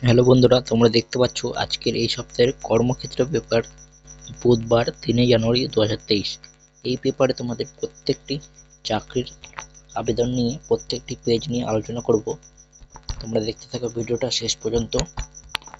Hello বন্ধুরা, তোমরা দেখতে পাচ্ছ আজকের এই সপ্তাহের কর্মক্ষেত্র পেপার বুধবার 3 জানুয়ারি 2023। এই পেপারে তোমাদের প্রত্যেকটি চাকরির আবেদন নিয়ে প্রত্যেকটি পেজ নিয়ে আলোচনা করব। তোমরা দেখতে থাকো ভিডিওটা শেষ পর্যন্ত।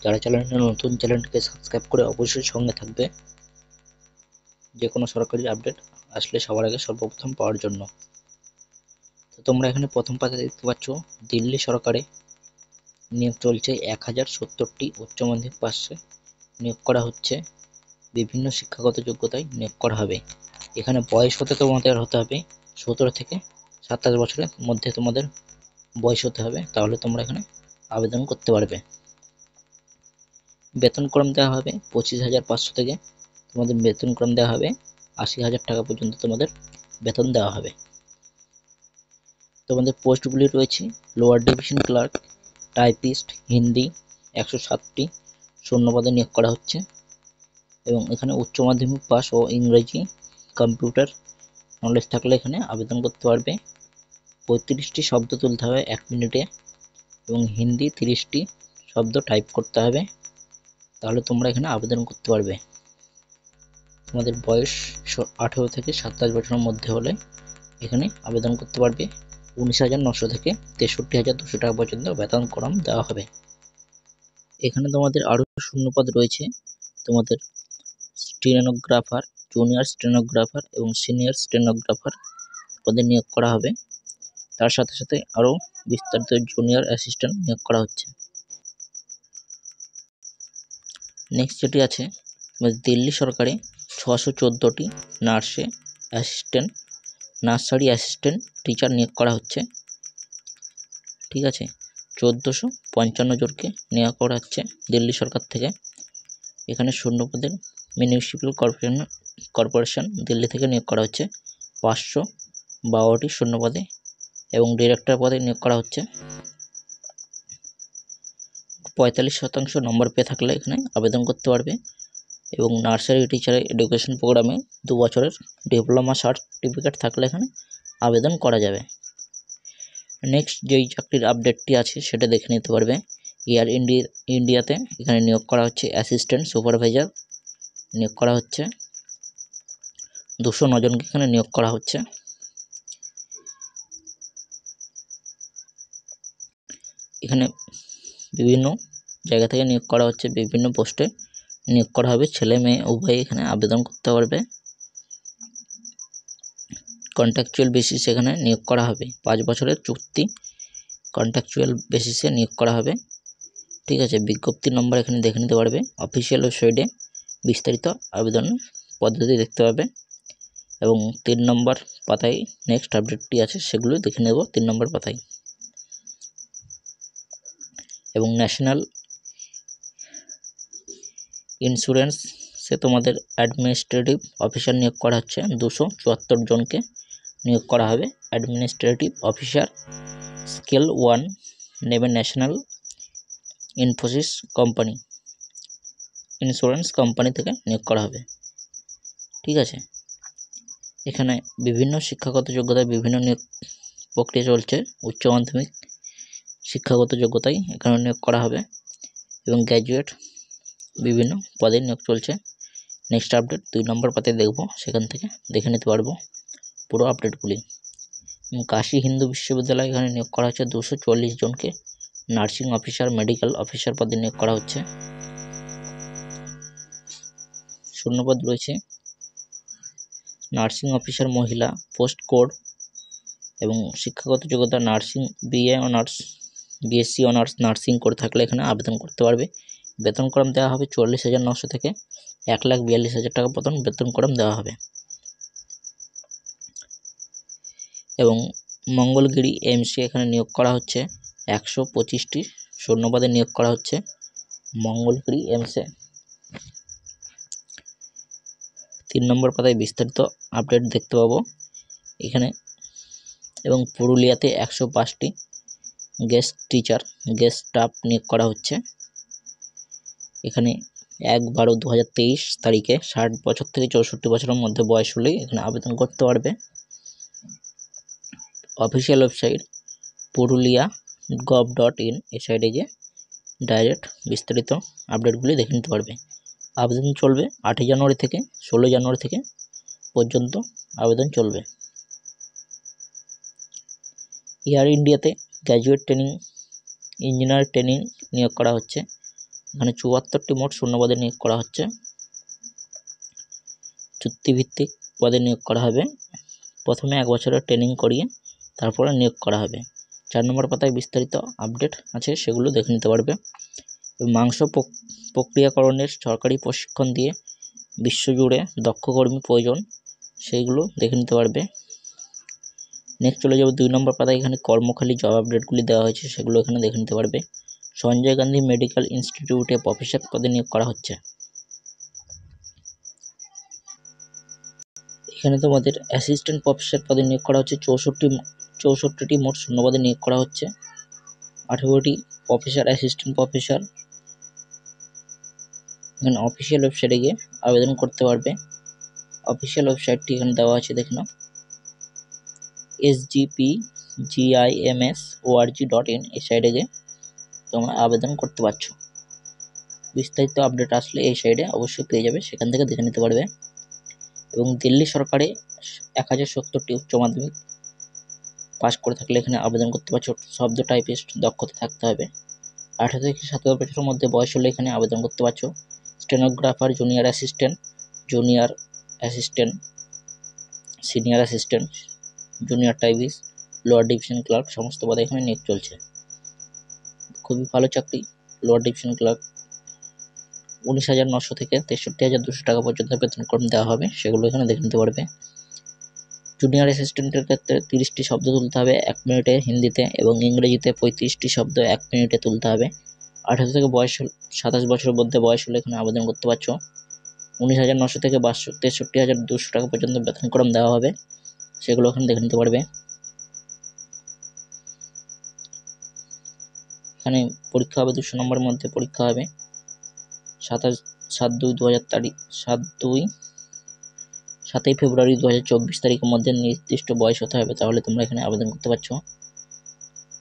যারা চ্যানেলটা নতুন, চ্যানেলটিকে সাবস্ক্রাইব করে অবশ্যই সঙ্গে থাকবে যে কোনো সরকারি আপডেট আসলে সবার আগে সর্বপ্রথম পাওয়ার জন্য। তো তোমরা এখানে প্রথম পাতায় দেখতে পাচ্ছ দিল্লি সরকারে নিয়োগ চলছে 1070টি উচ্চ মাধ্যমিক পাশে নিয়োগ করা হচ্ছে। বিভিন্ন শিক্ষাগত যোগ্যতায় নিয়োগ করা হবে। এখানে বয়স তোমাদের হতে হবে 17 থেকে 27 বছরের মধ্যে তোমাদের বয়স হতে হবে, তাহলে তোমরা এখানে আবেদন করতে পারবে। বেতনক্রম দেওয়া হবে 25,500 থেকে তোমাদের বেতনক্রম দেওয়া হবে 80,000 টাকা পর্যন্ত তোমাদের বেতন দেওয়া হবে। তোমাদের পোস্টগুলি রয়েছে lower division clerk, typist, Hindi 160টি শূন্যপদে নিয়োগ করা হচ্ছে এবং এখানে উচ্চ মাধ্যমিক পাস ও ইংরেজি কম্পিউটার নলেজ থাকলে এখানে আবেদন করতে পারবে। 35টি শব্দ তুলতে হবে 1 মিনিটে এবং হিন্দি 30টি শব্দ টাইপ করতে হবে, তাহলে তোমরা এখানে আবেদন করতে পারবে। তোমাদের বয়স 18 থেকে 27 বছরের মধ্যে হলে এখানে আবেদন করতে পারবে। 19,900 থেকে 63,200 টাকা পর্যন্ত বেতনক্রম দেওয়া হবে। এখানে তোমাদের আরও শূন্যপদ রয়েছে। তোমাদের স্টেনোগ্রাফার, জুনিয়র স্টেনোগ্রাফার এবং সিনিয়র স্টেনোগ্রাফার পদে নিয়োগ করা হবে। তার সাথে সাথে আরও বিস্তারিত জুনিয়র অ্যাসিস্ট্যান্ট নিয়োগ করা হচ্ছে। নেক্সট যেটি আছে দিল্লি সরকারে 614টি নার্সে অ্যাসিস্ট্যান্ট, নার্সারি অ্যাসিস্ট্যান্ট টিচার নিয়োগ করা হচ্ছে। ঠিক আছে, 1455 জনকে নিয়োগ করা হচ্ছে দিল্লি সরকার থেকে। এখানে শূন্যপদের মিউনিসিপ্যাল কর্পোরেশন দিল্লি থেকে নিয়োগ করা হচ্ছে 512টি শূন্যপদে এবং ডিরেক্টর পদে নিয়োগ করা হচ্ছে। 45% নম্বর পেয়ে থাকলে এখানে আবেদন করতে পারবে এবং নার্সারি টিচার এডুকেশন প্রোগ্রামে 2 বছরের ডিপ্লোমা সার্টিফিকেট থাকলে এখানে আবেদন করা যাবে। নেক্সট যেই চাকরির আপডেটটি আছে সেটা দেখে নিতে পারবে। এয়ার ইন্ডিয়াতে এখানে নিয়োগ করা হচ্ছে অ্যাসিস্ট্যান্ট সুপারভাইজার নিয়োগ করা হচ্ছে। 209 জনকে এখানে নিয়োগ করা হচ্ছে। এখানে বিভিন্ন জায়গা থেকে নিয়োগ করা হচ্ছে, বিভিন্ন পোস্টে নিয়োগ করা হবে। ছেলে মেয়ে উভয়ই এখানে আবেদন করতে পারবে। কন্ট্রাকচুয়াল বেসিসে এখানে নিয়োগ করা হবে, 5 বছরের চুক্তি কন্ট্রাকচুয়াল বেসিসে নিয়োগ করা হবে। ঠিক আছে, বিজ্ঞপ্তির নম্বর এখানে দেখে নিতে পারবে। অফিসিয়াল ওয়েবসাইটে বিস্তারিত আবেদন পদ্ধতি দেখতে পাবে এবং 3 নম্বর পাতায় নেক্সট আপডেটটি আছে সেগুলো দেখে নেব 3 নম্বর পাতায়। এবং ন্যাশনাল ইন্স্যুরেন্সে তোমাদের অ্যাডমিনিস্ট্রেটিভ অফিসার নিয়োগ করা হচ্ছে, 274 জনকে নিয়োগ করা হবে। অ্যাডমিনিস্ট্রেটিভ অফিসার স্কেল 1 নেবে national Infosys company insurance company থেকে নিয়োগ করা হবে। ঠিক আছে, এখানে বিভিন্ন শিক্ষাগত যোগ্যতায় বিভিন্ন নিয়োগ প্রক্রিয়া চলছে। উচ্চ মাধ্যমিক শিক্ষাগত যোগ্যতায় এখানে নিয়োগ করা হবে এবং গ্র্যাজুয়েট বিভিন্ন পদে নিয়োগ চলছে। নেক্সট আপডেট 2 নম্বর পাতায় দেখব, সেখান থেকে দেখে নিতে পারবো পুরো আপডেটগুলি। কাশী হিন্দু বিশ্ববিদ্যালয় এখানে নিয়োগ করা হচ্ছে 240 জনকে নার্সিং অফিসার, মেডিকেল অফিসার পদে নিয়োগ করা হচ্ছে। শূন্যপদ রয়েছে নার্সিং অফিসার মহিলা পোস্ট কোড এবং শিক্ষাগত যোগ্যতা নার্সিং বিএসসি অনার্স নার্সিং করে থাকলে এখানে আবেদন করতে পারবে। বেতনক্রম দেওয়া হবে 44,900 থেকে 1,42,000 টাকা পর্যন্ত বেতনক্রম দেওয়া হবে। এবং মঙ্গলগিরি এমসে এখানে নিয়োগ করা হচ্ছে 125টি শূন্যপদে নিয়োগ করা হচ্ছে মঙ্গলগিরি এমসে। 3 নম্বর পাতায় বিস্তারিত আপডেট দেখতে পাবো এখানে। এবং পুরুলিয়াতে 105টি গেস্ট স্টাফ নিয়োগ করা হচ্ছে। এখানে 1/12/2023 তারিখে 60 বছর থেকে 64 বছরের মধ্যে বয়স হলেই এখানে আবেদন করতে পারবে। অফিসিয়াল ওয়েবসাইট পুরুলিয়া gov.in এই সাইডে গিয়ে ডাইরেক্ট বিস্তারিত আপডেটগুলি দেখে নিতে পারবে। আবেদন চলবে 8 জানুয়ারি থেকে 16 জানুয়ারি থেকে পর্যন্ত আবেদন চলবে। এয়ার ইন্ডিয়াতে গ্র্যাজুয়েট ট্রেনিং ইঞ্জিনিয়ার ট্রেনিং নিয়োগ করা হচ্ছে। এখানে 74টি মোট শূন্যপদে নিয়োগ করা হচ্ছে। চুক্তিভিত্তিক পদে নিয়োগ করা হবে। প্রথমে 1 বছরের ট্রেনিং করিয়ে তারপরে নিয়োগ করা হবে। 4 নম্বর পাতায় বিস্তারিত আপডেট আছে, সেগুলো দেখে নিতে পারবে। মাংস প্রক্রিয়াকরণের সরকারি প্রশিক্ষণ দিয়ে বিশ্বজুড়ে দক্ষ কর্মী প্রয়োজন, সেইগুলো দেখে নিতে পারবে। নেক্সট চলে যাবো 2 নম্বর পাতায়। এখানে কর্মখালী জব আপডেটগুলি দেওয়া হয়েছে, সেগুলো এখানে দেখে নিতে পারবে। সঞ্জয় গান্ধী মেডিকেল ইনস্টিটিউটে প্রফেসর পদে নিয়োগ করা হচ্ছে। এখানে তোমাদের অ্যাসিস্ট্যান্ট প্রফেসর পদে নিয়োগ করা হচ্ছে। 64টি মোট শূন্যপদে নিয়োগ করা হচ্ছে। 18টি প্রফেসর, অ্যাসিস্ট্যান্ট প্রফেসর। এখানে অফিসিয়াল ওয়েবসাইটে গিয়ে আবেদন করতে পারবে। অফিসিয়াল ওয়েবসাইটটি এখানে দেওয়া আছে, দেখে নাও, sgpgims.org.in। এই সাইডে গিয়ে তোমরা আবেদন করতে পারছো। বিস্তারিত আপডেট আসলে এই সাইডে অবশ্যই পেয়ে যাবে, সেখান থেকে দেখে নিতে পারবে। এবং দিল্লি সরকারে 1070টি উচ্চ মাধ্যমিক পাস করে থাকলে এখানে আবেদন করতে পারছো। শব্দ টাইপিস্ট দক্ষতা থাকতে হবে। 18 থেকে 17 বছরের মধ্যে বয়স হলে এখানে আবেদন করতে পারছো। Stenographer, junior assistant, senior assistant, junior typist, lower division clerk, সমস্ত পদে এখানে নিয়োগ চলছে। খুবই ভালো চাকরি। লোয়ার ডিভিশন ক্লার্ক 19,900 থেকে 63,200 টাকা পর্যন্ত বেতনক্রম দেওয়া হবে, সেগুলো এখানে দেখে নিতে পারবে। জুনিয়র অ্যাসিস্ট্যান্টের ক্ষেত্রে 30টি শব্দ তুলতে হবে 1 মিনিটে হিন্দিতে, এবং ইংরেজিতে 35টি শব্দ 1 মিনিটে তুলতে হবে। 18 থেকে 27 বছরের মধ্যে বয়স হলে এখানে আবেদন করতে পারছো। 19,900 থেকে 63,200 টাকা পর্যন্ত বেতনক্রম দেওয়া হবে, সেগুলো এখানে দেখে নিতে পারবে। এখানে পরীক্ষা হবে 200 নম্বরের মধ্যে পরীক্ষা হবে। 7ই ফেব্রুয়ারি 2024 তারিখের মধ্যে নির্দিষ্ট বয়স হতে হবে, তাহলে তোমরা এখানে আবেদন করতে পারছো।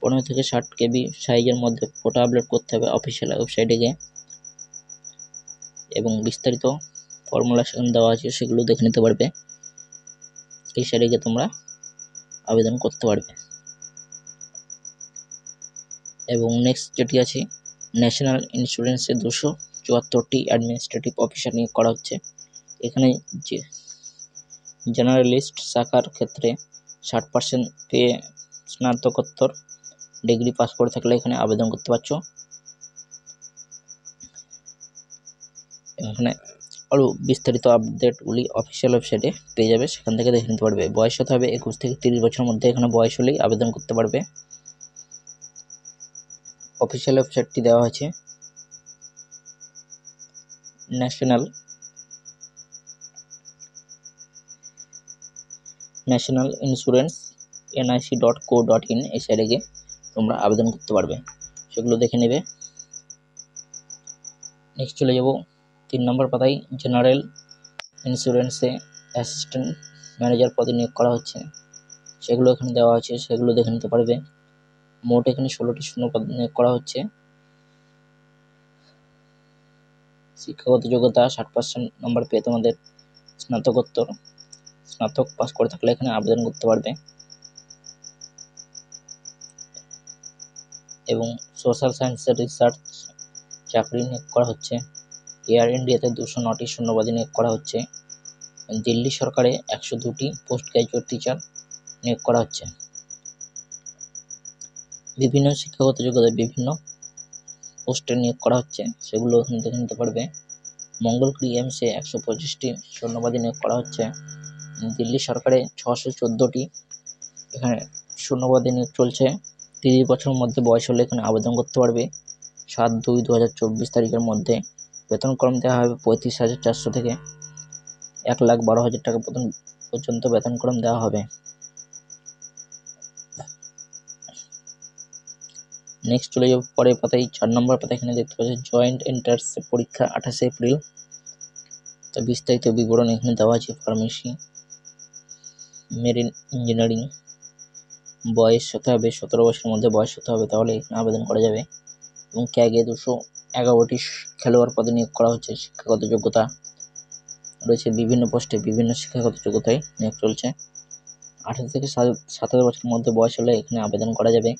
15 থেকে 60 KB সাইজের মধ্যে ফটো আপলোড করতে হবে অফিসিয়াল ওয়েবসাইটে গিয়ে, এবং বিস্তারিত ফর্মুলা সেখানে দেওয়া আছে, সেগুলো দেখে নিতে পারবে। এই সাইডে গিয়ে তোমরা আবেদন করতে পারবে। এবং নেক্সট যেটি আছে, ন্যাশনাল ইন্স্যুরেন্সে 274টি অ্যাডমিনিস্ট্রেটিভ অফিসার নিয়োগ করা হচ্ছে। এখানে যে জেনারেলিস্ট শাখার ক্ষেত্রে 60% পেয়ে স্নাতকোত্তর ডিগ্রি পাস করে থাকলে এখানে আবেদন করতে পারছো। এখানে আরও বিস্তারিত আপডেটগুলি অফিসিয়াল ওয়েবসাইটে পেয়ে যাবে, সেখান থেকে দেখে নিতে পারবে। বয়স হতে হবে 21 থেকে 30 বছরের মধ্যে, এখানে বয়স হলেই আবেদন করতে পারবে। অফিসিয়াল ওয়েবসাইটটি দেওয়া হয়েছে ন্যাশনাল ইন্স্যুরেন্স nic.co.in। এই সাইডে গিয়ে তোমরা আবেদন করতে পারবে, সেগুলো দেখে নেবে। নেক্সট চলে যাব 3 নম্বর পাতায়। জেনারেল ইন্স্যুরেন্সে অ্যাসিস্ট্যান্ট ম্যানেজার পদে নিয়োগ করা হচ্ছে, সেগুলো এখানে দেওয়া আছে, সেগুলো দেখে নিতে পারবে। মোট এখানে 16টি শূন্যপদ নিয়োগ করা হচ্ছে। শিক্ষাগত যোগ্যতা 60% নম্বর পেয়ে তোমাদের স্নাতক পাস করে থাকলে এখানে আবেদন করতে পারবে। এবং সোশ্যাল সায়েন্সের রিসার্চ চাকরি নিয়োগ করা হচ্ছে। এয়ার ইন্ডিয়াতে 209টি শূন্যপদে নিয়োগ করা হচ্ছে। দিল্লি সরকারে 102টি পোস্ট গ্র্যাজুয়েট টিচার নিয়োগ করা হচ্ছে। বিভিন্ন শিক্ষাগত যোগ্যতায় বিভিন্ন পোস্টে নিয়োগ করা হচ্ছে, সেগুলো এখানে দেখে নিতে পারবে। মঙ্গলগ্রি এমসে 125টি শূন্যপদে নিয়োগ করা হচ্ছে। দিল্লি সরকারে 614টি এখানে শূন্যপদে নিয়োগ চলছে। 30 বছরের মধ্যে বয়স হলে এখানে আবেদন করতে পারবে। 7/2/2024 তারিখের মধ্যে বেতনক্রম দেওয়া হবে 35,400 থেকে 1,12,000 টাকা পর্যন্ত বেতনক্রম দেওয়া হবে। নেক্সট চলে যাব পরের পাতায়। 4 নম্বর পাতা এখানে দেখতে পাচ্ছি জয়েন্ট এন্ট্রান্স পরীক্ষা 28 এপ্রিল। তো বিস্তারিত বিবরণ এখানে দেওয়া আছে। ফার্মেসি, মেরিন ইঞ্জিনিয়ারিং, বয়স হতে হবে 17 বছরের মধ্যে বয়স হতে হবে, তাহলে এখানে আবেদন করা যাবে। এবং ক্যাগে 211টি খেলোয়াড় পদে নিয়োগ করা হচ্ছে। শিক্ষাগত যোগ্যতা রয়েছে বিভিন্ন পোস্টে বিভিন্ন শিক্ষাগত যোগ্যতায় নিয়োগ চলছে। 18 থেকে 27 বছরের মধ্যে বয়স হলে এখানে আবেদন করা যাবে।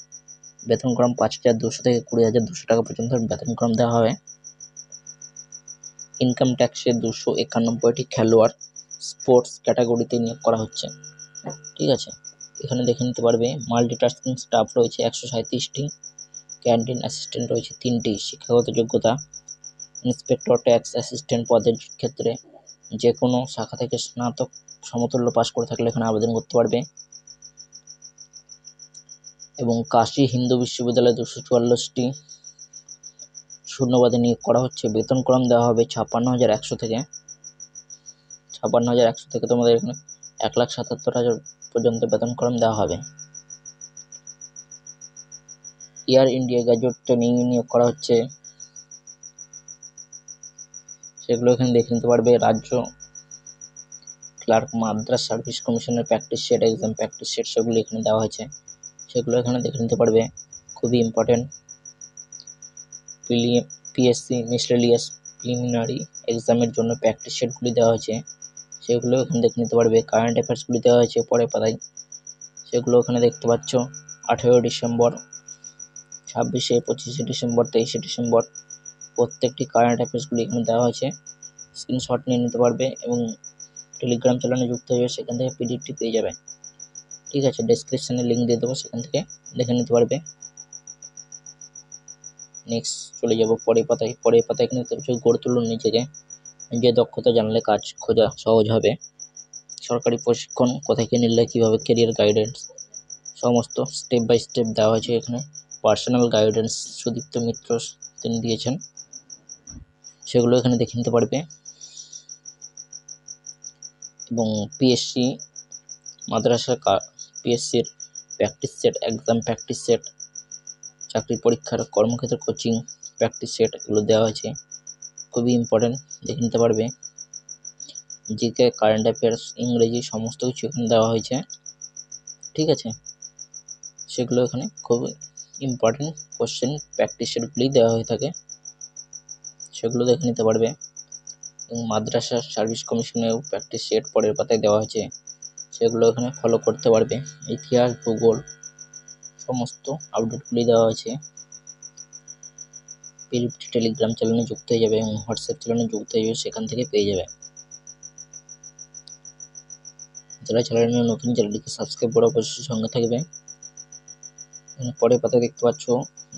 বেতনক্রম 5,200 থেকে 20,200 টাকা পর্যন্ত বেতনক্রম দেওয়া হবে। ইনকাম ট্যাক্সে 291টি খেলোয়াড় স্পোর্টস ক্যাটাগরিতে নিয়োগ করা হচ্ছে। ঠিক আছে, এখানে দেখে নিতে পারবে। মাল্টিটাস্কিং স্টাফ রয়েছে 137টি, ক্যান্টিন অ্যাসিস্ট্যান্ট রয়েছে 3টি। শিক্ষাগত যোগ্যতা ইন্সপেক্টর ট্যাক্স অ্যাসিস্ট্যান্ট পদের ক্ষেত্রে যে কোনো শাখা থেকে স্নাতক সমতুল্য পাশ করে থাকলে এখানে আবেদন করতে পারবে। এবং কাশী হিন্দু বিশ্ববিদ্যালয়ে 244টি শূন্যপদে নিয়োগ করা হচ্ছে। বেতনক্রম দেওয়া হবে 56,100 থেকে তোমাদের এখানে 1,77,000 পর্যন্ত বেতনক্রম দেওয়া হবে। এয়ার ইন্ডিয়া গ্র্যাজুয়েট ট্রেনিং নিয়োগ করা হচ্ছে, সেগুলো এখানে দেখে নিতে পারবে। রাজ্য ক্লার্ক মাদ্রাস সার্ভিস কমিশনের practice set, exam practice set সেগুলো এখানে দেওয়া হয়েছে, সেগুলো এখানে দেখে নিতে পারবে। খুবই ইম্পর্টেন্ট। পিএসসি মিসলেনিয়াস প্রিলিমিনারি এক্সামের জন্য প্র্যাকটিস সেটগুলি দেওয়া হয়েছে, সেগুলো এখানে দেখে নিতে পারবে। কারেন্ট অ্যাফেয়ার্সগুলি দেওয়া হয়েছে পরের পাতায়, সেগুলো এখানে দেখতে পাচ্ছ। 18 ডিসেম্বর, 26শে, 25শে ডিসেম্বর, 23শে ডিসেম্বর প্রত্যেকটি কারেন্ট অ্যাফেয়ার্সগুলি এখানে দেওয়া হয়েছে। স্ক্রিনশট নিয়ে নিতে পারবে এবং টেলিগ্রাম চ্যানেলে যুক্ত হয়ে সেখান থেকে পিডিএফটি পেয়ে যাবে। ঠিক আছে, ডেসক্রিপশনে লিঙ্ক দিয়ে দেবো, সেখান থেকে দেখে নিতে পারবে। নেক্সট চলে যাব পরের পাতায় এখানে গড়ে তুলুন নিজেকে, যে দক্ষতা জানলে কাজ খোঁজা সহজ হবে। সরকারি প্রশিক্ষণ কোথায় কি নিলে কীভাবে, কেরিয়ার গাইডেন্স সমস্ত স্টেপ বাই স্টেপ দেওয়া হয়েছে এখানে। পার্সোনাল গাইডেন্স সুদীপ্ত মিত্র তিনি দিয়েছেন, সেগুলো এখানে দেখে নিতে পারবে। এবং পিএসসি মাদ্রাসা পিএসসির practice set, exam practice set, চাকরি পরীক্ষার কর্মক্ষেত্র কোচিং প্র্যাকটিস সেট এগুলো দেওয়া হয়েছে, খুবই ইম্পর্টেন্ট, দেখে নিতে পারবে। জিকে, কারেন্ট অ্যাফেয়ার্স, ইংরেজি সমস্ত কিছু এখানে দেওয়া হয়েছে। ঠিক আছে, সেগুলো এখানে খুব ইম্পর্টেন্ট কোশ্চেন প্র্যাকটিস সেটগুলি দেওয়া হয়ে থাকে, সেগুলো দেখে নিতে পারবে। এবং মাদ্রাসা সার্ভিস কমিশনেও প্র্যাকটিস সেট পরের পাতায় দেওয়া হয়েছে, সেগুলো এখানে ফলো করতে পারবে। ইতিহাস, ভূগোল সমস্ত আপডেটগুলি দেওয়া হয়েছে। পিডিএফটি টেলিগ্রাম চ্যানেলে যুক্ত হয়ে যাবে এবং হোয়াটসঅ্যাপ চ্যানেলে যুক্ত হয়ে যাবে, সেখান থেকে পেয়ে যাবে। যারা চ্যানেলে নতুন, চ্যানেলটিকে সাবস্ক্রাইব করে অবশ্যই সঙ্গে থাকবে। পরের পাতায় দেখতে পাচ্ছ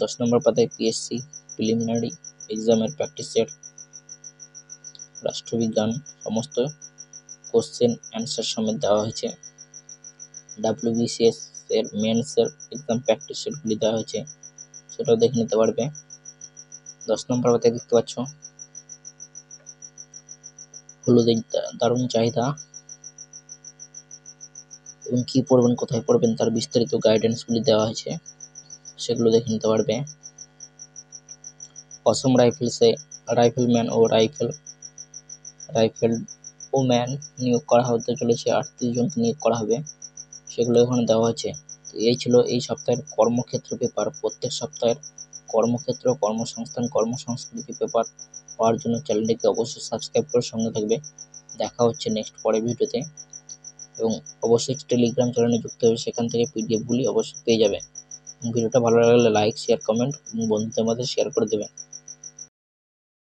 10 নম্বর পাতায় পিএসসি প্রিলিমিনারি এক্সামের প্র্যাকটিস সেট, রাষ্ট্রবিজ্ঞান সমস্ত কোশ্চেন অ্যান্সার সমেত দেওয়া হয়েছে। WBCS এর মেন্সের এক্সাম প্র্যাকটিস সেটগুলি দেওয়া হয়েছে, সেটাও দেখে নিতে পারবে। 10 নম্বর পাতায় দেখতে পাচ্ছ হলুদের দারুণ চাহিদা এবং কী পড়বেন, কোথায় পড়বেন তার বিস্তারিত গাইডেন্সগুলি দেওয়া হয়েছে, সেগুলো দেখে নিতে পারবে। অসম রাইফেলসে রাইফেলম্যান ও রাইফেল ওম্যান নিয়োগ করা হতে চলেছে, 38 জনকে নিয়োগ করা হবে, সেগুলো এখানে দেওয়া হয়েছে। তো এই ছিল এই সপ্তাহের কর্মক্ষেত্র পেপার। প্রত্যেক সপ্তাহের কর্মক্ষেত্র, কর্মসংস্থান, কর্মসংস্কৃতি পেপার পাওয়ার জন্য চ্যানেলটিকে অবশ্যই সাবস্ক্রাইব করে সঙ্গে থাকবে। দেখা হচ্ছে নেক্সট পরের ভিডিওতে, এবং অবশ্যই টেলিগ্রাম চ্যানেলে যুক্ত হবে, সেখান থেকে পিডিএফগুলি অবশ্যই পেয়ে যাবে। ভিডিওটা ভালো লাগলে লাইক, শেয়ার, কমেন্ট এবং বন্ধুদের মধ্যে শেয়ার করে দেবেন।